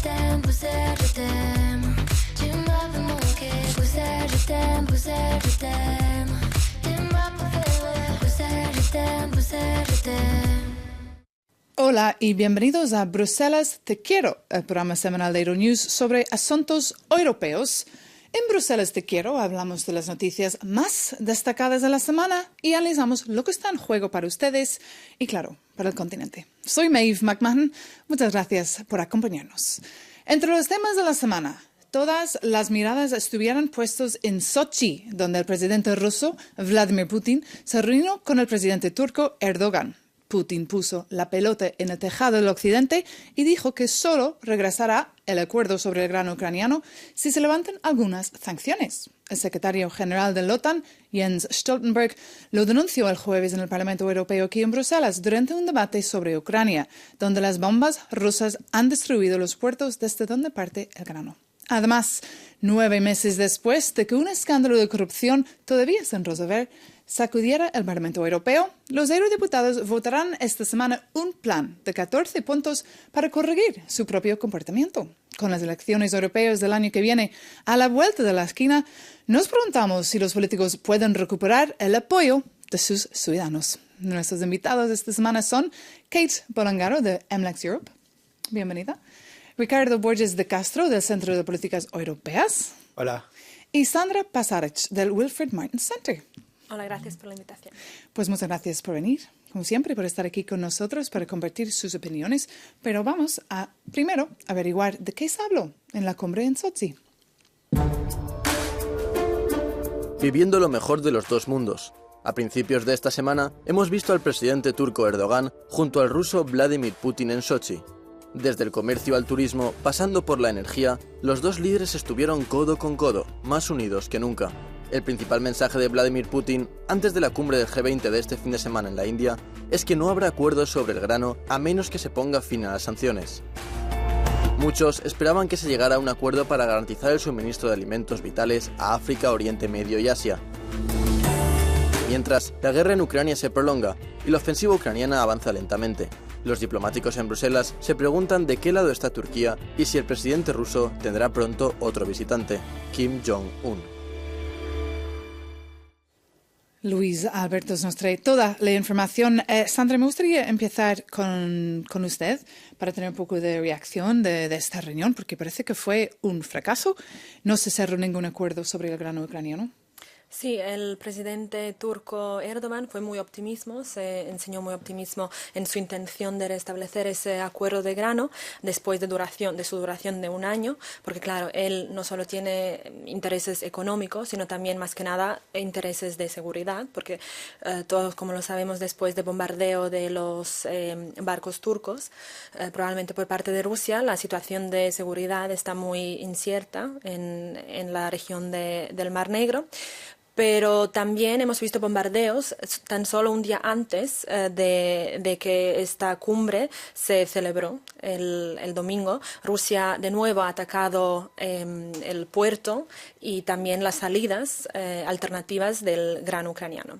t'aime, Bruxelles, je t'aime. Tu m'as fait manquer, Bruxelles, je t'aime, Bruxelles, je t'aime. T'es ma préférée, Bruxelles, je t'aime, Bruxelles, je t'aime. Hola y bienvenidos a Bruselas Te Quiero, el programa semanal de Euronews sobre asuntos europeos. En Bruselas Te Quiero hablamos de las noticias más destacadas de la semana y analizamos lo que está en juego para ustedes y, claro, para el continente. Soy Maeve McMahon. Muchas gracias por acompañarnos. Entre los temas de la semana, todas las miradas estuvieron puestas en Sochi, donde el presidente ruso, Vladimir Putin, se reunió con el presidente turco, Erdogan. Putin puso la pelota en el tejado del occidente y dijo que solo regresará el acuerdo sobre el grano ucraniano si se levantan algunas sanciones. El secretario general de la OTAN, Jens Stoltenberg, lo denunció el jueves en el Parlamento Europeo aquí en Bruselas durante un debate sobre Ucrania, donde las bombas rusas han destruido los puertos desde donde parte el grano. Además, 9 meses después de que un escándalo de corrupción todavía sin resolver sacudiera el Parlamento Europeo, los eurodiputados votarán esta semana un plan de 14 puntos para corregir su propio comportamiento. Con las elecciones europeas del año que viene a la vuelta de la esquina, nos preguntamos si los políticos pueden recuperar el apoyo de sus ciudadanos. Nuestros invitados esta semana son Kate Bolangaro de MLEX Europe. Bienvenida. Ricardo Borges de Castro del Centro de Políticas Europeas. Hola. Y Sandra Pasarich del Wilfred Martin Center. Hola, gracias por la invitación. Pues muchas gracias por venir, como siempre, por estar aquí con nosotros, para compartir sus opiniones. Pero vamos a, primero, averiguar de qué se habló en la cumbre en Sochi. Viviendo lo mejor de los dos mundos. A principios de esta semana, hemos visto al presidente turco Erdogan junto al ruso Vladimir Putin en Sochi. Desde el comercio al turismo, pasando por la energía, los dos líderes estuvieron codo con codo, más unidos que nunca. El principal mensaje de Vladimir Putin, antes de la cumbre del G20 de este fin de semana en la India, es que no habrá acuerdos sobre el grano a menos que se ponga fin a las sanciones. Muchos esperaban que se llegara a un acuerdo para garantizar el suministro de alimentos vitales a África, Oriente Medio y Asia. Mientras, la guerra en Ucrania se prolonga y la ofensiva ucraniana avanza lentamente. Los diplomáticos en Bruselas se preguntan de qué lado está Turquía y si el presidente ruso tendrá pronto otro visitante, Kim Jong-un. Luis Alberto nos trae toda la información. Sandra, me gustaría empezar con usted para tener un poco de reacción de esta reunión, porque parece que fue un fracaso. No se cerró ningún acuerdo sobre el grano ucraniano. Sí, el presidente turco Erdogan fue muy optimismo, se enseñó muy optimismo en su intención de restablecer ese acuerdo de grano después de su duración de un año, porque claro, él no solo tiene intereses económicos, sino también más que nada intereses de seguridad, porque todos, como lo sabemos, después del bombardeo de los barcos turcos, probablemente por parte de Rusia, la situación de seguridad está muy incierta en la región del Mar Negro. Pero también hemos visto bombardeos tan solo un día antes de que esta cumbre se celebró el domingo. Rusia de nuevo ha atacado el puerto y también las salidas alternativas del grano ucraniano.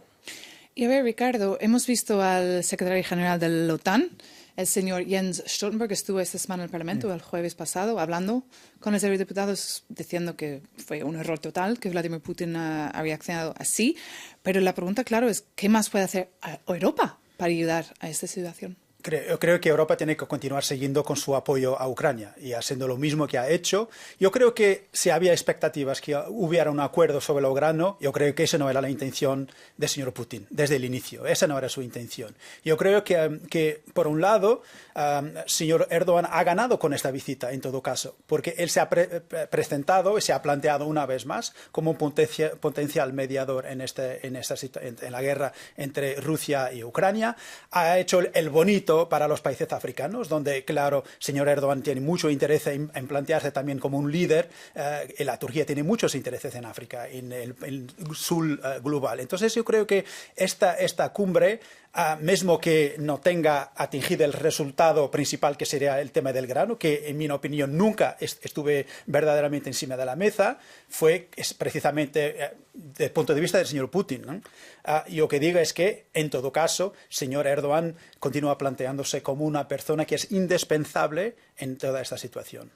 Y a ver, Ricardo, hemos visto al secretario general de la OTAN, el señor Jens Stoltenberg, estuvo esta semana en el Parlamento el jueves pasado hablando con los eurodiputados diciendo que fue un error total, que Vladimir Putin ha reaccionado así. Pero la pregunta, claro, es ¿qué más puede hacer Europa para ayudar a esta situación? Yo creo que Europa tiene que continuar siguiendo con su apoyo a Ucrania y haciendo lo mismo que ha hecho. Yo creo que si había expectativas que hubiera un acuerdo sobre el grano, yo creo que esa no era la intención del señor Putin desde el inicio. Esa no era su intención. Yo creo que por un lado, señor Erdogan ha ganado con esta visita en todo caso, porque él se ha presentado y se ha planteado una vez más como un potencial mediador en la guerra entre Rusia y Ucrania. Ha hecho el bonito para los países africanos, donde, claro, señor Erdogan tiene mucho interés en plantearse también como un líder. La Turquía tiene muchos intereses en África, en el sur global. Entonces, yo creo que esta cumbre mismo que no tenga atingido el resultado principal, que sería el tema del grano, que en mi opinión nunca estuve verdaderamente encima de la mesa, es precisamente desde el punto de vista del señor Putin, ¿no? Y lo que digo es que, en todo caso, el señor Erdogan continúa planteándose como una persona que es indispensable en toda esta situación.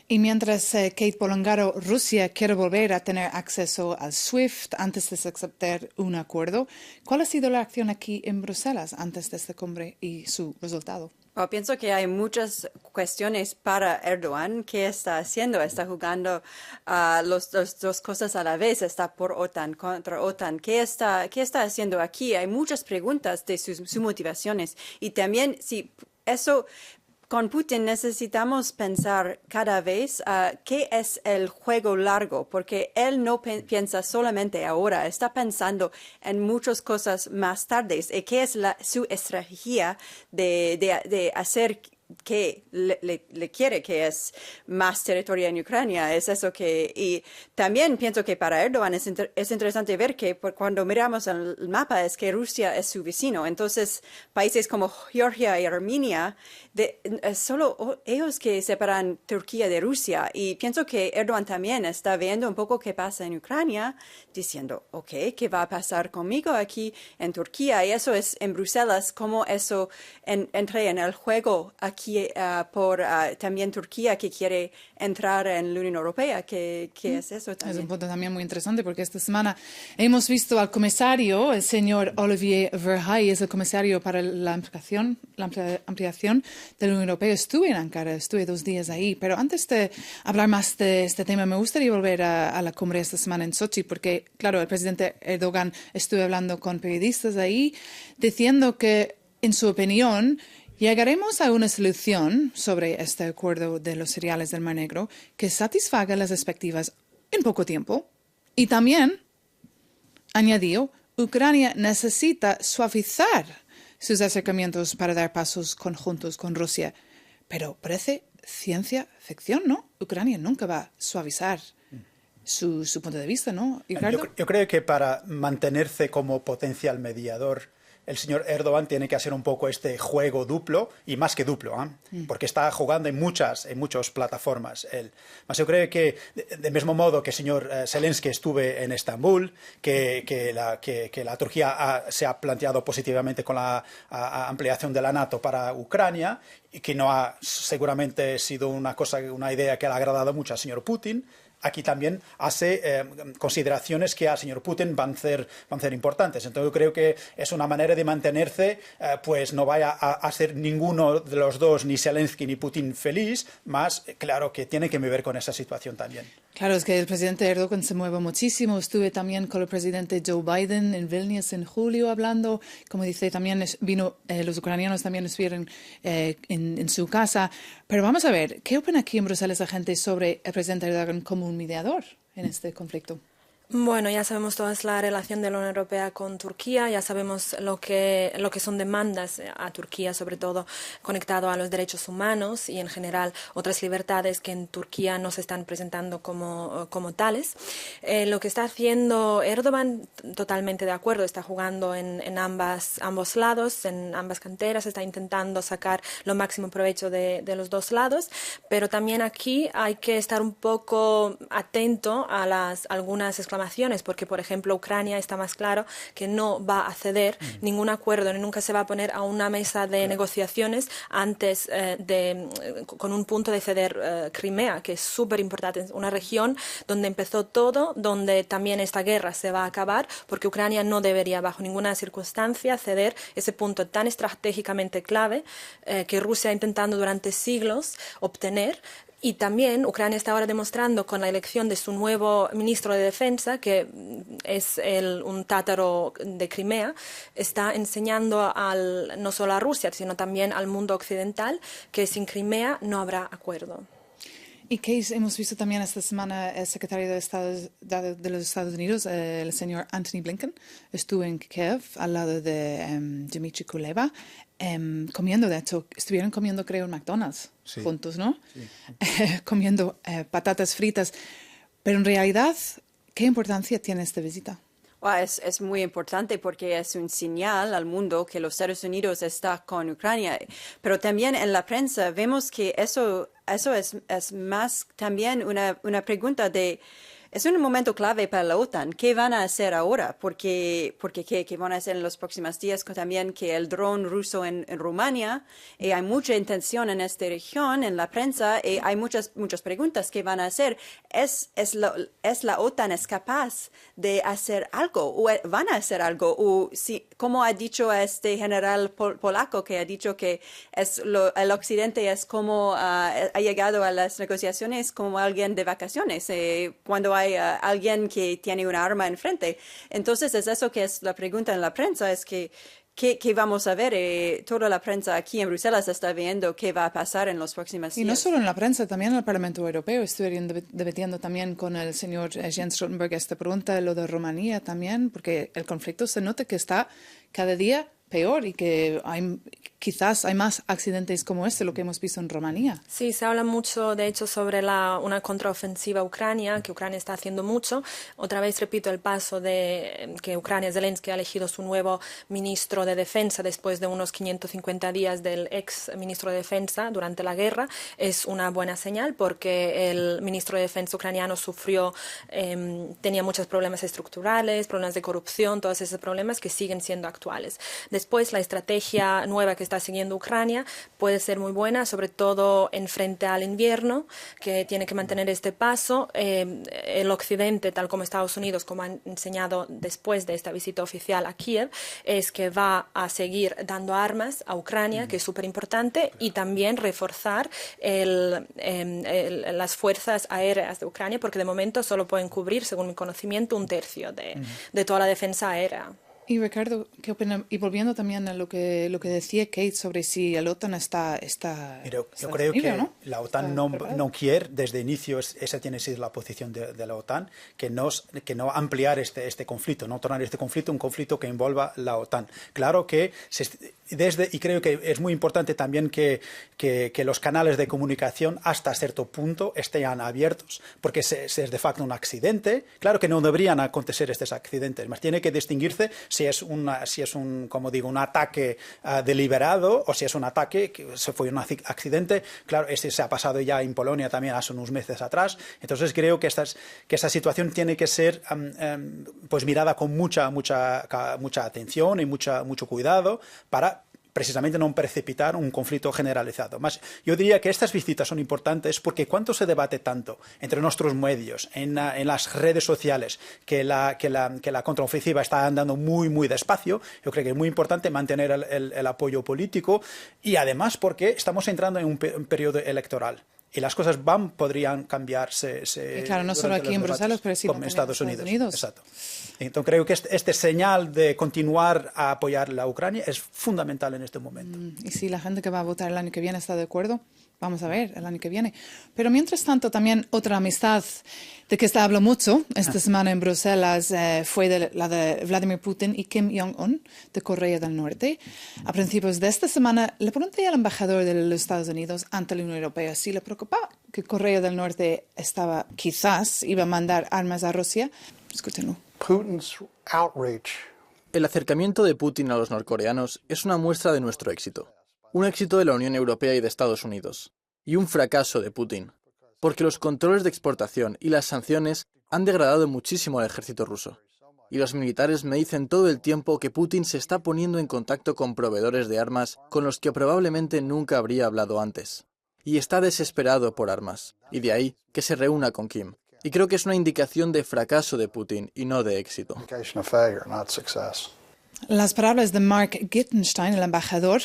Y mientras Kate Polongaro, Rusia quiere volver a tener acceso al SWIFT antes de aceptar un acuerdo, ¿cuál ha sido la acción aquí en Bruselas antes de esta cumbre y su resultado? Bueno, pienso que hay muchas cuestiones para Erdogan. ¿Qué está haciendo? Está jugando las dos cosas a la vez. Está por OTAN, contra OTAN. ¿Qué está haciendo aquí? Hay muchas preguntas de sus motivaciones. Y también, si eso... Con Putin necesitamos pensar cada vez qué es el juego largo, porque él no piensa solamente ahora, está pensando en muchas cosas más tarde. Y qué es su estrategia de hacer que le quiere, que es más territorio en Ucrania. Es eso que... Y también pienso que para Erdogan es interesante ver que cuando miramos el mapa es que Rusia es su vecino. Entonces, países como Georgia y Armenia, solo ellos que separan Turquía de Rusia. Y pienso que Erdogan también está viendo un poco qué pasa en Ucrania, diciendo, ok, ¿qué va a pasar conmigo aquí en Turquía? Y eso es en Bruselas, cómo eso entra en el juego aquí por también Turquía que quiere entrar en la Unión Europea. ¿Qué es eso también? Es un punto también muy interesante porque esta semana hemos visto al comisario, el señor Olivier Verhey, es el comisario para la ampliación de la Unión Europea. Estuve en Ankara, estuve 2 días ahí, pero antes de hablar más de este tema, me gustaría volver a la cumbre esta semana en Sochi porque, claro, el presidente Erdogan estuve hablando con periodistas ahí diciendo que, en su opinión, llegaremos a una solución sobre este acuerdo de los cereales del Mar Negro que satisfaga las expectativas en poco tiempo. Y también, añadió, Ucrania necesita suavizar sus acercamientos para dar pasos conjuntos con Rusia. Pero parece ciencia ficción, ¿no? Ucrania nunca va a suavizar su punto de vista, ¿no, Ricardo? Yo creo que para mantenerse como potencial mediador, el señor Erdogan tiene que hacer un poco este juego duplo, y más que duplo, porque está jugando en muchas plataformas. Mas yo creo que, del mismo modo que el señor Zelensky estuve en Estambul, que la Turquía se ha planteado positivamente con la ampliación de la NATO para Ucrania, y que no ha seguramente sido una idea que le ha agradado mucho al señor Putin, aquí también hace consideraciones que al señor Putin van a ser importantes. Entonces yo creo que es una manera de mantenerse, pues no vaya a ser ninguno de los dos, ni Zelensky ni Putin, feliz, más claro que tiene que ver con esa situación también. Claro, es que el presidente Erdogan se mueve muchísimo. Estuve también con el presidente Joe Biden en Vilnius en julio hablando. Como dice, también los ucranianos también estuvieron en su casa. Pero vamos a ver, ¿qué opina aquí en Bruselas la gente sobre el presidente Erdogan como un mediador en este conflicto? Bueno, ya sabemos toda la relación de la Unión Europea con Turquía, ya sabemos lo que son demandas a Turquía, sobre todo conectado a los derechos humanos y en general otras libertades que en Turquía no se están presentando como tales. Lo que está haciendo Erdogan, totalmente de acuerdo, está jugando en ambos lados, en ambas canteras, está intentando sacar lo máximo provecho de los dos lados, pero también aquí hay que estar un poco atento a algunas exclamaciones, porque, por ejemplo, Ucrania está más claro que no va a ceder ningún acuerdo, ni nunca se va a poner a una mesa de negociaciones antes con un punto de ceder Crimea, que es súper importante, es una región donde empezó todo, donde también esta guerra se va a acabar, porque Ucrania no debería bajo ninguna circunstancia ceder ese punto tan estratégicamente clave que Rusia ha intentado durante siglos obtener. Y también Ucrania está ahora demostrando con la elección de su nuevo ministro de Defensa, que es un tátaro de Crimea, está enseñando no solo a Rusia, sino también al mundo occidental, que sin Crimea no habrá acuerdo. Y que hemos visto también esta semana el secretario de Estado de los Estados Unidos, el señor Antony Blinken, estuvo en Kiev al lado de Dmitry Kuleba, comiendo, de hecho, estuvieron comiendo, creo, en McDonald's juntos, ¿no? Sí. Comiendo patatas fritas. Pero en realidad, ¿qué importancia tiene esta visita? Es muy importante porque es un señal al mundo que los Estados Unidos está con Ucrania, pero también en la prensa vemos que eso es más también una pregunta de... Es un momento clave para la OTAN. ¿Qué van a hacer ahora? Porque ¿qué van a hacer en los próximos días? También que el dron ruso en Rumania, hay mucha intención en esta región, en la prensa, y hay muchas preguntas. ¿Qué van a hacer? ¿Es la OTAN es capaz de hacer algo? ¿O van a hacer algo? O si, como ha dicho este general polaco, que ha dicho que el occidente es como ha llegado a las negociaciones como alguien de vacaciones, cuando hay alguien que tiene una arma enfrente. Entonces es eso que es la pregunta en la prensa, es que ¿qué vamos a ver? Toda la prensa aquí en Bruselas está viendo qué va a pasar en los próximos días. Y no solo en la prensa, también en el Parlamento Europeo. Estuvieron debatiendo también con el señor Jens Stoltenberg esta pregunta, lo de Rumanía también, porque el conflicto se nota que está cada día peor y que quizás hay más accidentes como este, lo que hemos visto en Rumanía. Sí, se habla mucho, de hecho, sobre una contraofensiva a Ucrania, que Ucrania está haciendo mucho. Otra vez repito el paso de que Ucrania, Zelensky, ha elegido su nuevo ministro de Defensa después de unos 550 días del ex ministro de Defensa durante la guerra. Es una buena señal porque el ministro de Defensa ucraniano tenía muchos problemas estructurales, problemas de corrupción, todos esos problemas que siguen siendo actuales. Después, la estrategia nueva que está siguiendo Ucrania puede ser muy buena, sobre todo en frente al invierno, que tiene que mantener este paso. El occidente, tal como Estados Unidos, como han enseñado después de esta visita oficial a Kiev, es que va a seguir dando armas a Ucrania, que es súper importante, y también reforzar las fuerzas aéreas de Ucrania, porque de momento solo pueden cubrir, según mi conocimiento, un tercio de toda la defensa aérea. Y Ricardo, ¿qué opina? Y volviendo también a lo que decía Kate sobre si la OTAN está yo creo que ¿no? la OTAN no quiere, desde inicio, esa tiene sido la posición de la OTAN, que no ampliar este conflicto, no tornar este conflicto un conflicto que envuelva la OTAN. Claro que y creo que es muy importante también que los canales de comunicación hasta cierto punto estén abiertos, porque si es de facto un accidente, claro que no deberían acontecer estos accidentes, más tiene que distinguirse si es un como digo, un ataque deliberado o si es un ataque que se fue un accidente. Claro, este se ha pasado ya en Polonia también hace unos meses atrás. Entonces creo que esta situación tiene que ser pues mirada con mucha atención y mucho cuidado para precisamente no precipitar un conflicto generalizado. Más, yo diría que estas visitas son importantes porque cuando se debate tanto entre nuestros medios, en las redes sociales, que la contraofensiva está andando muy despacio, yo creo que es muy importante mantener el apoyo político y además porque estamos entrando en un periodo electoral. Y las cosas podrían cambiarse. Y claro, no solo aquí en Bruselas, pero sí con Estados Unidos. Exacto. Entonces creo que este señal de continuar a apoyar a Ucrania es fundamental en este momento. Y si la gente que va a votar el año que viene está de acuerdo, vamos a ver el año que viene. Pero mientras tanto, también otra amistad de que se habla mucho esta semana en Bruselas fue la de Vladimir Putin y Kim Jong-un de Corea del Norte. A principios de esta semana le pregunté al embajador de los Estados Unidos ante la Unión Europea si le preocupaba que Corea del Norte iba a mandar armas a Rusia. Escúchenlo. Putin's outreach. El acercamiento de Putin a los norcoreanos es una muestra de nuestro éxito. Un éxito de la Unión Europea y de Estados Unidos. Y un fracaso de Putin. Porque los controles de exportación y las sanciones han degradado muchísimo al ejército ruso. Y los militares me dicen todo el tiempo que Putin se está poniendo en contacto con proveedores de armas con los que probablemente nunca habría hablado antes. Y está desesperado por armas. Y de ahí que se reúna con Kim. Y creo que es una indicación de fracaso de Putin y no de éxito. Las palabras de Mark Gittenstein, el embajador,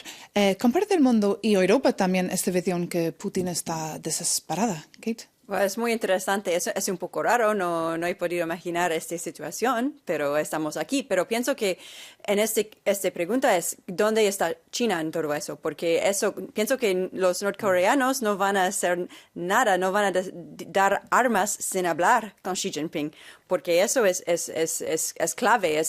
comparte el mundo y Europa también esta visión que Putin está desesperada. Kate. Well, es muy interesante, es un poco raro, no he podido imaginar esta situación, pero estamos aquí. Pero pienso que en esta pregunta es, ¿dónde está China en todo eso? Porque pienso que los norcoreanos no van a hacer nada, no van a dar armas sin hablar con Xi Jinping, porque eso es clave.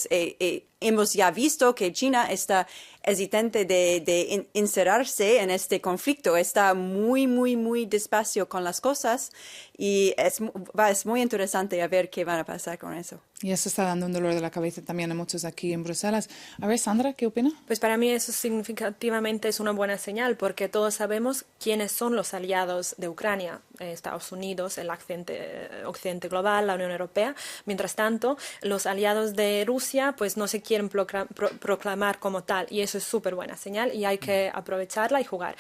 Hemos ya visto que China está hesitante de insertarse en este conflicto. Está muy despacio con las cosas y es muy interesante a ver qué van a pasar con eso. Y eso está dando un dolor de la cabeza también a muchos aquí en Bruselas. A ver, Sandra, ¿qué opina? Pues para mí eso significativamente es una buena señal, porque todos sabemos quiénes son los aliados de Ucrania, Estados Unidos, el occidente global, la Unión Europea. Mientras tanto, los aliados de Rusia pues no se quieren proclamar como tal, y eso es súper buena señal y hay que aprovecharla y jugar.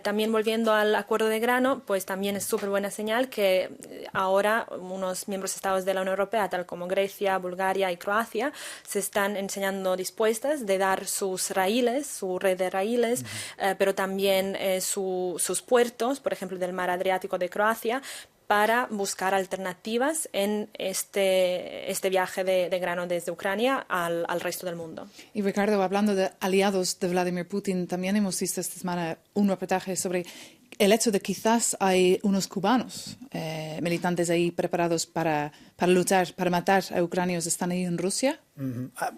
También volviendo al acuerdo de grano, pues también es súper buena señal que ahora unos miembros estados de la Unión Europea, tal como Grecia, Bulgaria y Croacia, se están enseñando dispuestas de dar sus raíles, su red de raíles, pero también sus puertos, por ejemplo, del mar Adriático de Croacia, para buscar alternativas en este viaje de grano desde Ucrania al resto del mundo. Y Ricardo, hablando de aliados de Vladimir Putin, también hemos visto esta semana un reportaje sobre el hecho de que quizás hay unos cubanos militantes ahí preparados para luchar, para matar a ucranianos, están ahí en Rusia.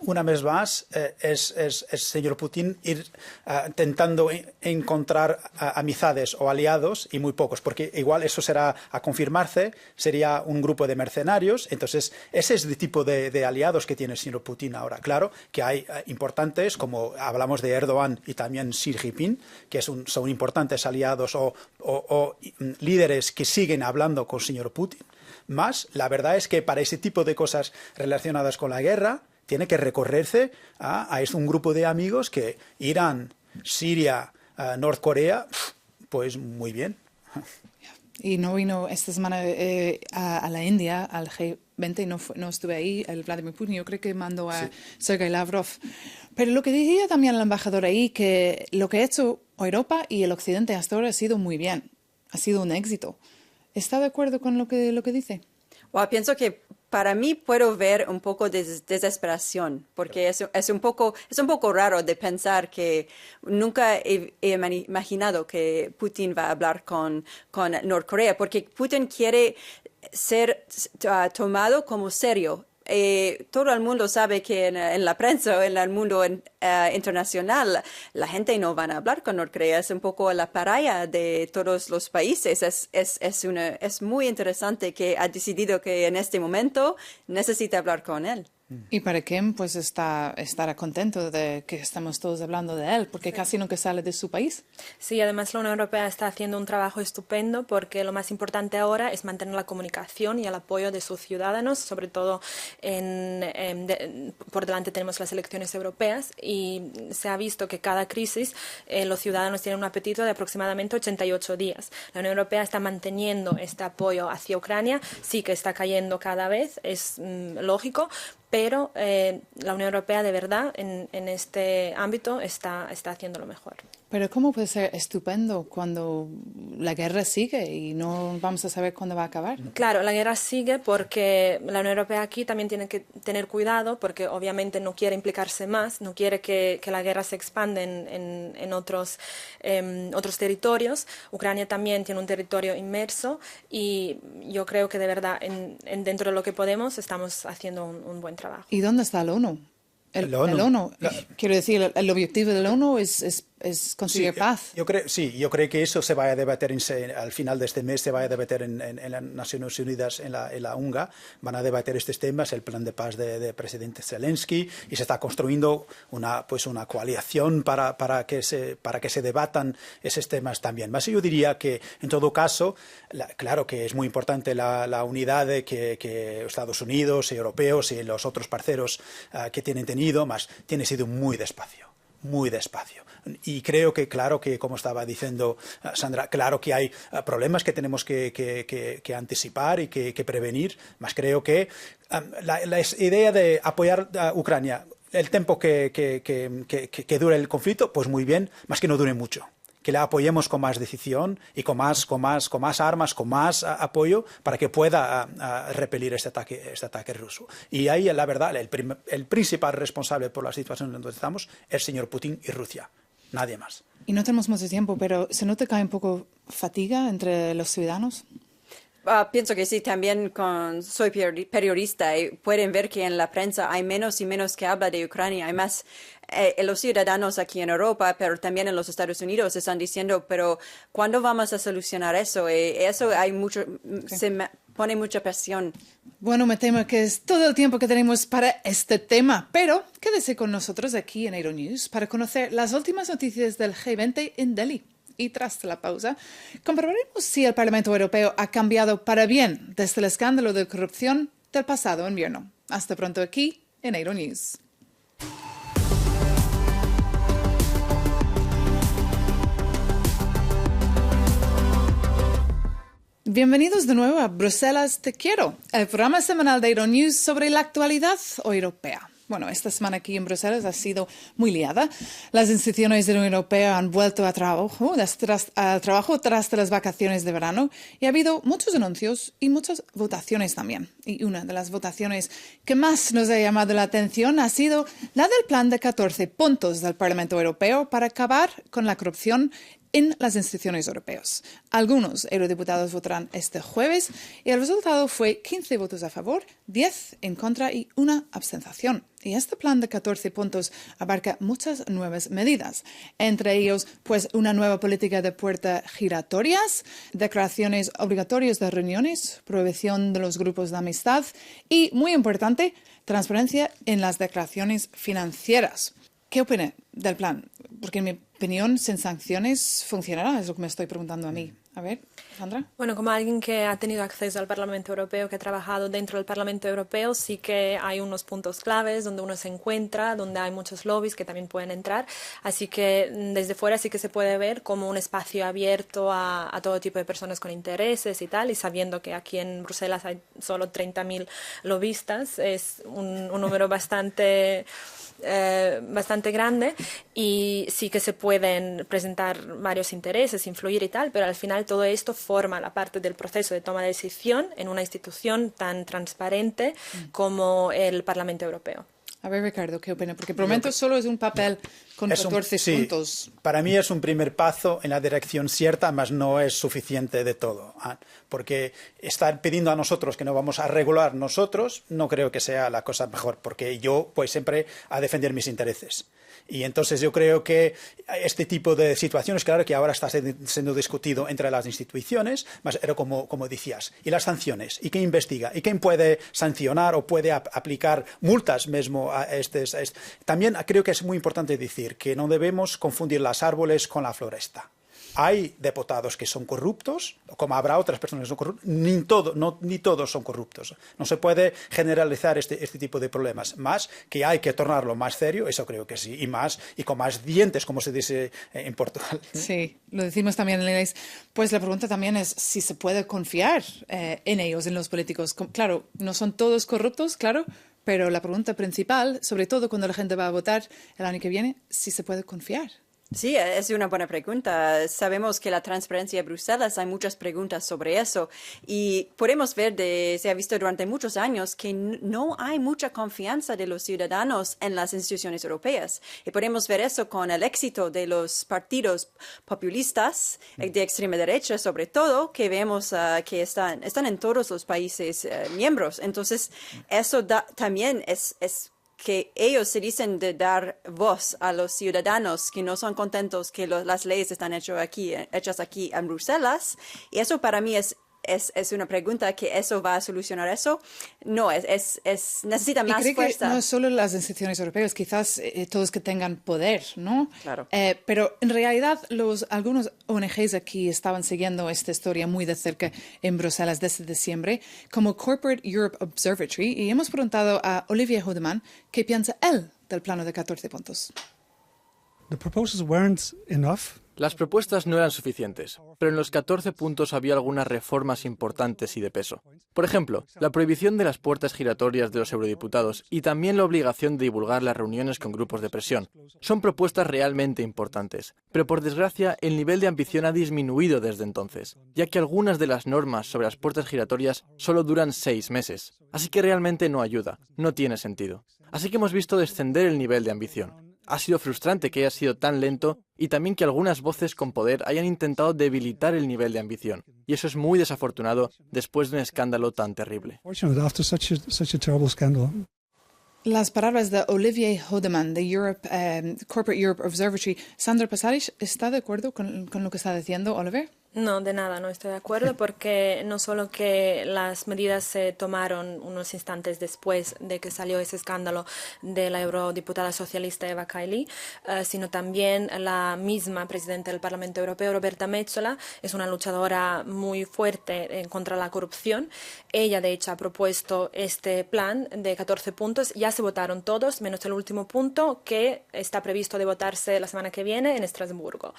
Una vez más, es señor Putin ir intentando encontrar amistades o aliados y muy pocos, porque igual eso será a confirmarse, sería un grupo de mercenarios. Entonces, ese es el tipo de aliados que tiene el señor Putin ahora. Claro que hay importantes, como hablamos de Erdogan y también Xi Jinping, que son importantes aliados o líderes que siguen hablando con el señor Putin. Más, la verdad es que para ese tipo de cosas relacionadas con la guerra, tiene que recorrerse a un grupo de amigos que Irán, Siria, Norcorea, pues muy bien. Y no vino esta semana a la India, al G20, no estuve ahí, el Vladimir Putin, yo creo que mandó a Sergei Lavrov. Pero lo que decía también el embajador ahí, que lo que ha hecho Europa y el Occidente hasta ahora ha sido muy bien, ha sido un éxito. ¿Está de acuerdo con lo que dice? Well, pienso que para mí puedo ver un poco de desesperación, porque es un poco raro de pensar que nunca he imaginado que Putin va a hablar con Norcorea, porque Putin quiere ser tomado como serio. Todo el mundo sabe que en la prensa, en el mundo internacional, la gente no va a hablar con Norcorea. Es un poco la pariah de todos los países. Es muy interesante que ha decidido que en este momento necesita hablar con él. Y para Kim, pues estará contento de que estamos todos hablando de él, porque casi nunca sale de su país. Sí, además la Unión Europea está haciendo un trabajo estupendo, porque lo más importante ahora es mantener la comunicación y el apoyo de sus ciudadanos, sobre todo por delante tenemos las elecciones europeas y se ha visto que cada crisis los ciudadanos tienen un apetito de aproximadamente 88 días. La Unión Europea está manteniendo este apoyo hacia Ucrania, sí que está cayendo cada vez, es lógico, pero la Unión Europea de verdad en este ámbito está haciendo lo mejor. Pero ¿cómo puede ser estupendo cuando la guerra sigue y no vamos a saber cuándo va a acabar? Claro, la guerra sigue porque la Unión Europea aquí también tiene que tener cuidado, porque obviamente no quiere implicarse más, no quiere que la guerra se expanda en otros territorios. Ucrania también tiene un territorio inmerso y yo creo que de verdad dentro de lo que podemos estamos haciendo un buen trabajo. ¿Y dónde está la ONU? El ONU. Quiero decir, el objetivo de la ONU es conseguir paz. Yo creo que eso se va a debatir al final de este mes, se va a debatir en las Naciones Unidas, en la UNGA. Van a debatir estos temas, el plan de paz de presidente Zelensky, y se está construyendo una coalición para que se debatan esos temas también. Más yo diría que, en todo caso, claro que es muy importante la unidad que Estados Unidos, europeos y los otros parceros que tienen tenido, más tiene sido muy despacio. Y creo que, claro que, como estaba diciendo Sandra, claro que hay problemas que tenemos que anticipar y que prevenir, más creo que la idea de apoyar a Ucrania el tiempo que dure el conflicto, pues muy bien, más que no dure mucho. Que la apoyemos con más decisión y con más armas, con más apoyo para que pueda repelir este ataque ruso. Y ahí, la verdad, el principal responsable por la situación en donde estamos es el señor Putin y Rusia, nadie más. Y no tenemos mucho tiempo, pero ¿se nota que hay un poco fatiga entre los ciudadanos? Pienso que sí, también soy periodista y pueden ver que en la prensa hay menos y menos que habla de Ucrania. Hay más, los ciudadanos aquí en Europa, pero también en los Estados Unidos están diciendo, pero ¿cuándo vamos a solucionar eso? Eso hay mucho, pone mucha presión. Bueno, me temo que es todo el tiempo que tenemos para este tema, pero quédese con nosotros aquí en Euronews para conocer las últimas noticias del G20 en Delhi. Y tras la pausa, comprobaremos si el Parlamento Europeo ha cambiado para bien desde el escándalo de corrupción del pasado invierno. Hasta pronto aquí en Euronews. Bienvenidos de nuevo a Bruselas Te Quiero, el programa semanal de Euronews sobre la actualidad europea. Bueno, esta semana aquí en Bruselas ha sido muy liada. Las instituciones de la Unión Europea han vuelto al trabajo tras las vacaciones de verano y ha habido muchos anuncios y muchas votaciones también. Y una de las votaciones que más nos ha llamado la atención ha sido la del plan de 14 puntos del Parlamento Europeo para acabar con la corrupción en las instituciones europeas. Algunos eurodiputados votarán este jueves y el resultado fue 15 votos a favor, 10 en contra y una abstención. Y este plan de 14 puntos abarca muchas nuevas medidas, entre ellos pues una nueva política de puertas giratorias, declaraciones obligatorias de reuniones, prohibición de los grupos de amistad y, muy importante, transparencia en las declaraciones financieras. ¿Qué opina del plan? Porque en mi opinión, sin sanciones, ¿funcionará? Es lo que me estoy preguntando a mí. A ver, Sandra. Bueno, como alguien que ha tenido acceso al Parlamento Europeo, que ha trabajado dentro del Parlamento Europeo, sí que hay unos puntos claves donde uno se encuentra, donde hay muchos lobbies que también pueden entrar. Así que desde fuera sí que se puede ver como un espacio abierto a todo tipo de personas con intereses y tal, y sabiendo que aquí en Bruselas hay solo 30.000 lobistas, es un número bastante grande, y sí que se pueden presentar varios intereses, influir y tal, pero al final todo esto forma la parte del proceso de toma de decisión en una institución tan transparente como el Parlamento Europeo. A ver, Ricardo, ¿qué opina? Porque por el momento solo es un papel con 14 puntos. Para mí es un primer paso en la dirección cierta, mas no es suficiente de todo. Porque estar pidiendo a nosotros que no vamos a regular nosotros, no creo que sea la cosa mejor, porque yo pues siempre a defender mis intereses. Y entonces yo creo que este tipo de situaciones, claro que ahora está siendo discutido entre las instituciones, mas era como decías, y las sanciones, y quién investiga, y quién puede sancionar o puede aplicar multas mismo a estos. También creo que es muy importante decir que no debemos confundir los árboles con la floresta. Hay diputados que son corruptos, como habrá otras personas que son corruptas, ni todos son corruptos. No se puede generalizar este tipo de problemas. Más que hay que tornarlo más serio, eso creo que sí, y con más dientes, como se dice en Portugal. Sí, lo decimos también en inglés. Pues la pregunta también es si se puede confiar en ellos, en los políticos. Claro, no son todos corruptos, claro, pero la pregunta principal, sobre todo cuando la gente va a votar el año que viene, si se puede confiar. Sí, es una buena pregunta. Sabemos que la transparencia de Bruselas, hay muchas preguntas sobre eso y podemos ver, se ha visto durante muchos años que no hay mucha confianza de los ciudadanos en las instituciones europeas. Y podemos ver eso con el éxito de los partidos populistas de extrema derecha, sobre todo, que vemos que están en todos los países miembros. Entonces, eso también es que ellos se dicen de dar voz a los ciudadanos que no son contentos que las leyes están hechas aquí en Bruselas. Y eso para mí es una pregunta, que eso va a solucionar eso. No, necesita más fuerza. Que no solo las instituciones europeas, quizás todos que tengan poder, ¿no? Claro. Pero en realidad algunos ONGs aquí estaban siguiendo esta historia muy de cerca en Bruselas desde diciembre, como Corporate Europe Observatory, y hemos preguntado a Olivier Hodeman qué piensa él del plano de 14 puntos. The proposals weren't enough. Las propuestas no eran suficientes, pero en los 14 puntos había algunas reformas importantes y de peso. Por ejemplo, la prohibición de las puertas giratorias de los eurodiputados y también la obligación de divulgar las reuniones con grupos de presión. Son propuestas realmente importantes, pero por desgracia el nivel de ambición ha disminuido desde entonces, ya que algunas de las normas sobre las puertas giratorias solo duran 6 meses. Así que realmente no ayuda, no tiene sentido. Así que hemos visto descender el nivel de ambición. Ha sido frustrante que haya sido tan lento y también que algunas voces con poder hayan intentado debilitar el nivel de ambición. Y eso es muy desafortunado después de un escándalo tan terrible. Fortunately, after such a terrible scandal. Las palabras de Olivier Hodeman de Corporate Europe Observatory. Sandra Pasaric, ¿está de acuerdo con lo que está diciendo Oliver? No, de nada, no estoy de acuerdo, porque no solo que las medidas se tomaron unos instantes después de que salió ese escándalo de la eurodiputada socialista Eva Kaili, sino también la misma presidenta del Parlamento Europeo, Roberta Metsola, es una luchadora muy fuerte contra la corrupción. Ella, de hecho, ha propuesto este plan de 14 puntos. Ya se votaron todos, menos el último punto, que está previsto de votarse la semana que viene en Estrasburgo.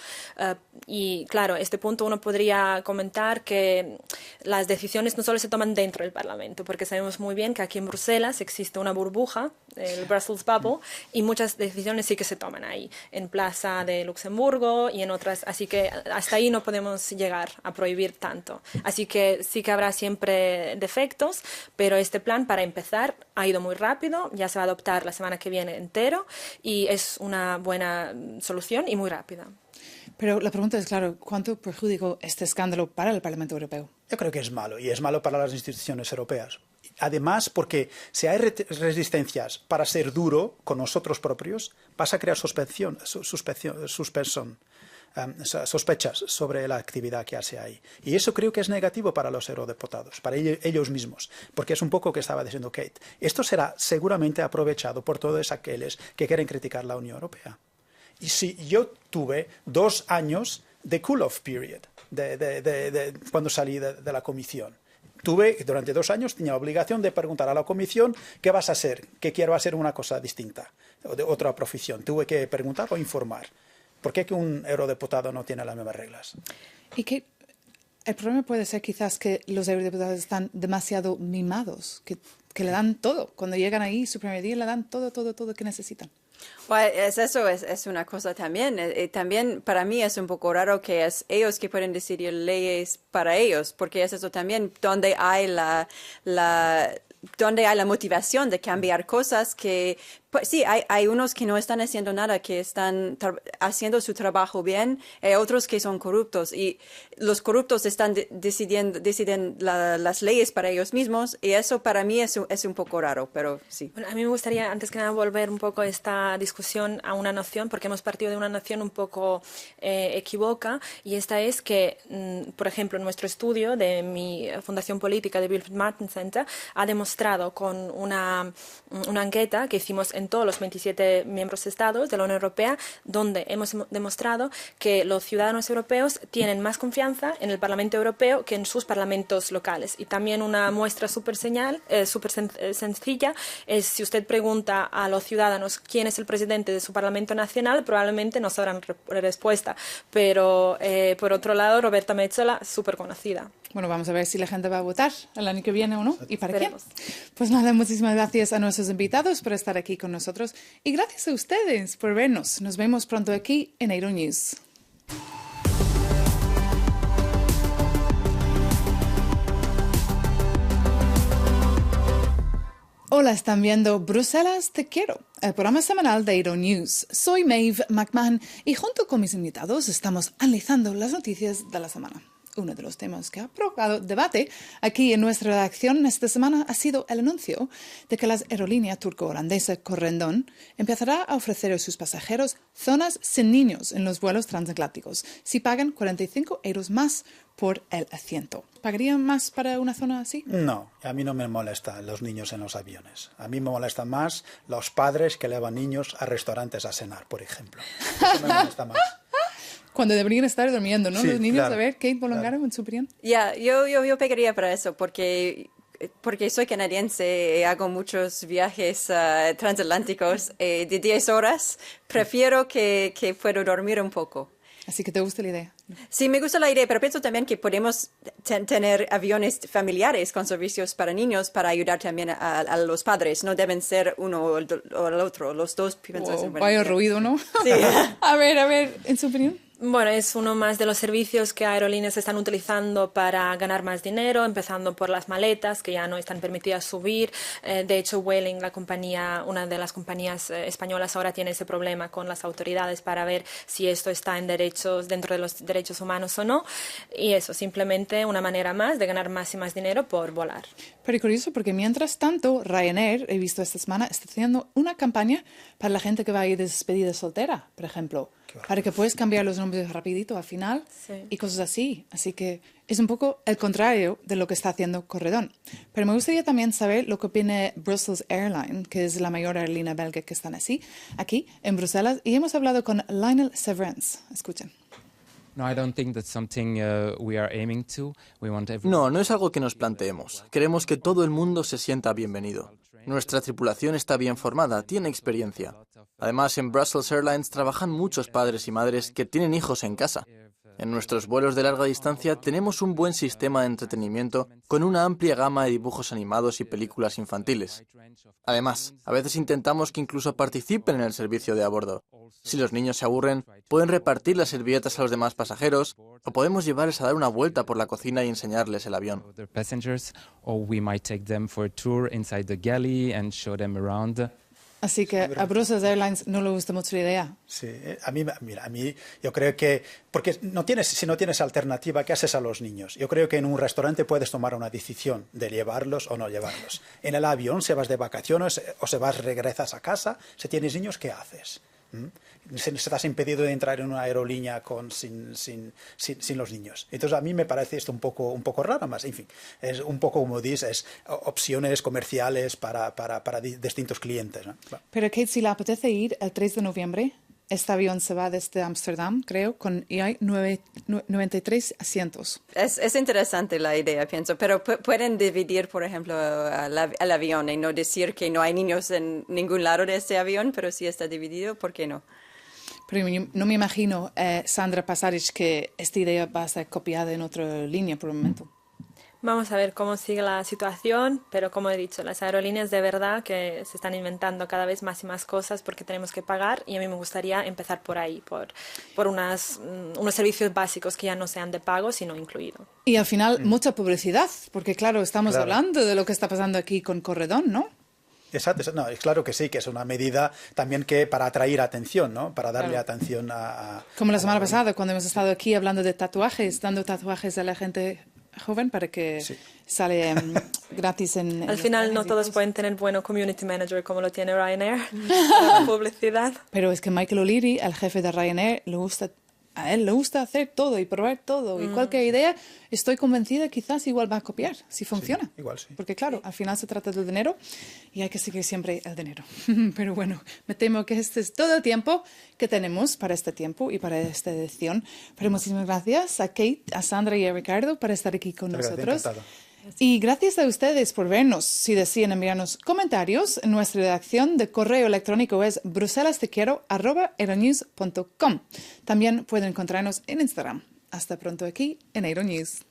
Y claro, este punto uno podría comentar que las decisiones no solo se toman dentro del Parlamento, porque sabemos muy bien que aquí en Bruselas existe una burbuja, el Brussels Bubble, y muchas decisiones sí que se toman ahí, en Plaza de Luxemburgo y en otras, así que hasta ahí no podemos llegar a prohibir tanto. Así que sí que habrá siempre defectos, pero este plan, para empezar, ha ido muy rápido, ya se va a adoptar la semana que viene entero y es una buena solución y muy rápida. Pero la pregunta es, claro, ¿cuánto perjudicó este escándalo para el Parlamento Europeo? Yo creo que es malo, y es malo para las instituciones europeas. Además, porque si hay resistencias para ser duro con nosotros propios, vas a crear sospechas sobre la actividad que hace ahí. Y eso creo que es negativo para los eurodiputados, para ellos mismos, porque es un poco lo que estaba diciendo Kate. Esto será seguramente aprovechado por todos aquellos que quieren criticar la Unión Europea. Y si yo tuve 2 años de cool-off period cuando salí de la comisión. Durante 2 años tenía obligación de preguntar a la comisión qué vas a hacer, que quiero hacer una cosa distinta, o de otra profesión. Tuve que preguntar o informar. ¿Por qué que un eurodiputado no tiene las mismas reglas? Y que el problema puede ser quizás que los eurodiputados están demasiado mimados, que le dan todo. Cuando llegan ahí, su primer día, le dan todo que necesitan. Bueno, eso es una cosa también. También para mí es un poco raro que es ellos que pueden decidir leyes para ellos, porque es eso también donde hay donde hay la motivación de cambiar cosas que, pues sí, hay unos que no están haciendo nada, que están haciendo su trabajo bien, otros que son corruptos, y los corruptos están deciden las leyes para ellos mismos, y eso para mí es un poco raro, pero sí. Bueno, a mí me gustaría, antes que nada, volver un poco esta discusión a una noción, porque hemos partido de una noción un poco equivoca, y esta es que, por ejemplo, nuestro estudio de mi fundación política de Wilfried Martin Center ha demostrado con una encuesta que hicimos en todos los 27 miembros estados de la Unión Europea, donde hemos demostrado que los ciudadanos europeos tienen más confianza en el Parlamento Europeo que en sus parlamentos locales. Y también una muestra súper sencilla es, si usted pregunta a los ciudadanos quién es el presidente de su Parlamento Nacional, probablemente no sabrán respuesta. Pero, por otro lado, Roberta Metsola, súper conocida. Bueno, vamos a ver si la gente va a votar el año que viene o no. ¿Y para Esperemos. qué? Pues nada, muchísimas gracias a nuestros invitados por estar aquí con nosotros. Y gracias a ustedes por vernos. Nos vemos pronto aquí en Euronews. Hola, están viendo Bruselas Te Quiero, el programa semanal de Euronews. Soy Maeve McMahon y junto con mis invitados estamos analizando las noticias de la semana. Uno de los temas que ha provocado debate aquí en nuestra redacción esta semana ha sido el anuncio de que la aerolínea turco-holandesa Corendon empezará a ofrecer a sus pasajeros zonas sin niños en los vuelos transatlánticos si pagan 45 euros más por el asiento. ¿Pagarían más para una zona así? No, a mí no me molestan los niños en los aviones. A mí me molestan más los padres que llevan niños a restaurantes a cenar, por ejemplo. Eso me molesta más. Cuando deberían estar durmiendo, ¿no? Sí, Los niños, claro, a ver, Kate Bolongaro, claro. en su opinión. Ya, yo pegaría para eso, porque soy canadiense y hago muchos viajes transatlánticos de 10 horas. Prefiero que puedo dormir un poco. Así que te gusta la idea. Sí, me gusta la idea, pero pienso también que podemos tener aviones familiares con servicios para niños para ayudar también a los padres. No deben ser uno o el otro, los dos. Wow, vaya ruido, ¿no? Sí. A ver, en su opinión. Bueno, es uno más de los servicios que aerolíneas están utilizando para ganar más dinero, empezando por las maletas, que ya no están permitidas subir. De hecho, Vueling, la compañía, una de las compañías españolas, ahora tiene ese problema con las autoridades para ver si esto está dentro de los derechos humanos o no. Y eso, simplemente una manera más de ganar más y más dinero por volar. Pero curioso, porque mientras tanto, Ryanair, he visto esta semana, está haciendo una campaña para la gente que va a ir de despedida soltera, por ejemplo, para que puedas cambiar los nombres rapidito al final y cosas así. Así que es un poco el contrario de lo que está haciendo Corredon. Pero me gustaría también saber lo que opina Brussels Airlines, que es la mayor aerolínea belga que están aquí en Bruselas, y hemos hablado con Lionel Severance. Escuchen. No es algo que nos planteemos. Queremos que todo el mundo se sienta bienvenido. Nuestra tripulación está bien formada, tiene experiencia. Además, en Brussels Airlines trabajan muchos padres y madres que tienen hijos en casa. En nuestros vuelos de larga distancia tenemos un buen sistema de entretenimiento con una amplia gama de dibujos animados y películas infantiles. Además, a veces intentamos que incluso participen en el servicio de a bordo. Si los niños se aburren, pueden repartir las servilletas a los demás pasajeros o podemos llevarles a dar una vuelta por la cocina y enseñarles el avión. Así que a Brussels Airlines no le gusta mucho la idea. Sí, a mí yo creo que, porque si no tienes alternativa, ¿qué haces a los niños? Yo creo que en un restaurante puedes tomar una decisión de llevarlos o no llevarlos. En el avión, si vas de vacaciones o regresas a casa, si tienes niños, ¿qué haces? Se estás impedido de entrar en una aerolínea sin los niños. Entonces a mí me parece esto un poco raro, más en fin, es un poco como dices, opciones comerciales para distintos clientes, ¿no? Claro. Pero Kate, si le apetece ir el 3 de noviembre, este avión se va desde Ámsterdam, creo, y hay 93 asientos. Es interesante la idea, pienso, pero pueden dividir, por ejemplo, el avión y no decir que no hay niños en ningún lado de este avión, pero si está dividido, ¿por qué no? Pero no me imagino, Sandra Pasaric, que esta idea va a ser copiada en otra línea por el momento. Vamos a ver cómo sigue la situación, pero como he dicho, las aerolíneas de verdad que se están inventando cada vez más y más cosas porque tenemos que pagar y a mí me gustaría empezar por ahí, por unos servicios básicos que ya no sean de pago, sino incluido. Y al final mucha publicidad, porque claro, estamos hablando de lo que está pasando aquí con Corredon, ¿no? Exacto, no, es claro que sí, que es una medida también que para atraer atención, ¿no? Para darle atención a... Como la semana pasada, cuando hemos estado aquí hablando de tatuajes, dando tatuajes a la gente joven para que sale gratis en... Al final no todos pueden tener bueno community manager como lo tiene Ryanair, la publicidad. Pero es que Michael O'Leary, el jefe de Ryanair, a él le gusta hacer todo y probar todo. Y cualquier idea, estoy convencida, quizás igual va a copiar, si funciona. Sí, igual sí. Porque claro, al final se trata del dinero y hay que seguir siempre el dinero. Pero bueno, me temo que este es todo el tiempo que tenemos para este tiempo y para esta edición. Pero muchísimas gracias a Kate, a Sandra y a Ricardo por estar aquí con nosotros. Encantado. Y gracias a ustedes por vernos. Si desean enviarnos comentarios, nuestra redacción de correo electrónico es bruselastequiero@aeronews.com. También pueden encontrarnos en Instagram. Hasta pronto aquí en Aeronews.